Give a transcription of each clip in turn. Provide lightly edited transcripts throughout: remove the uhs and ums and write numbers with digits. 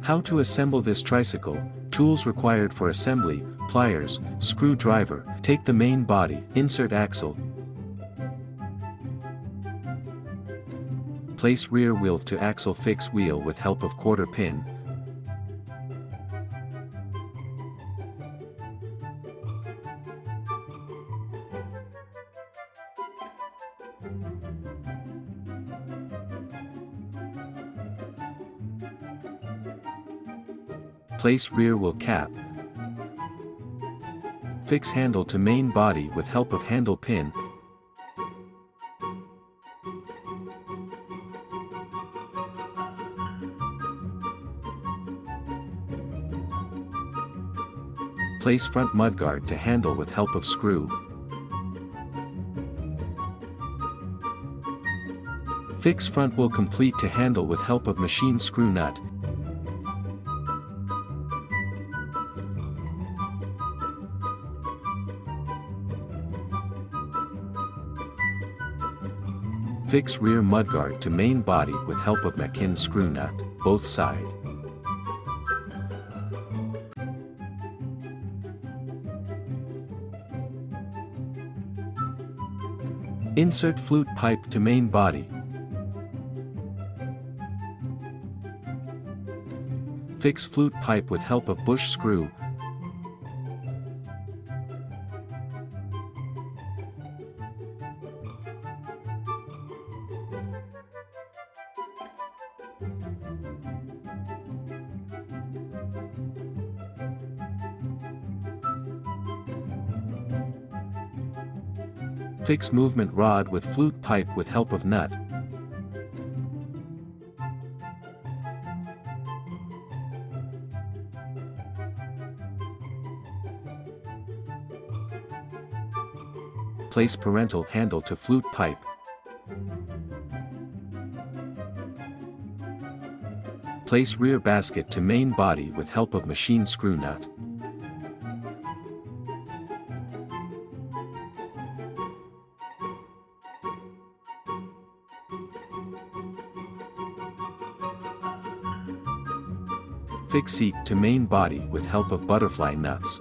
How to assemble this tricycle. Tools required for assembly: pliers, screwdriver. Take the main body, insert axle. Place rear wheel to axle, fix wheel with help of quarter pin. Place rear wheel cap. Fix handle to main body with help of handle pin. Place front mudguard to handle with help of screw. Fix front wheel complete to handle with help of machine screw nut. Fix rear mudguard to main body with help of Machin screw nut, both side. Insert flute pipe to main body. Fix flute pipe with help of bush screw. Fix movement rod with flute pipe with help of nut. Place parental handle to flute pipe. Place rear basket to main body with help of machine screw nut. Fix seat to main body with help of butterfly nuts.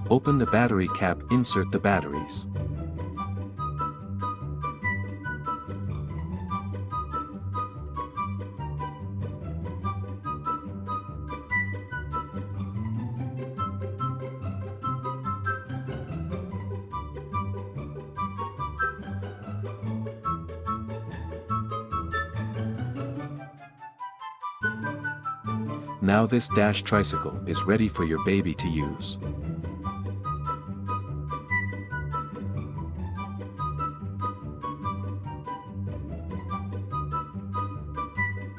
Open the battery cap, insert the batteries. Now this dash tricycle is ready for your baby to use.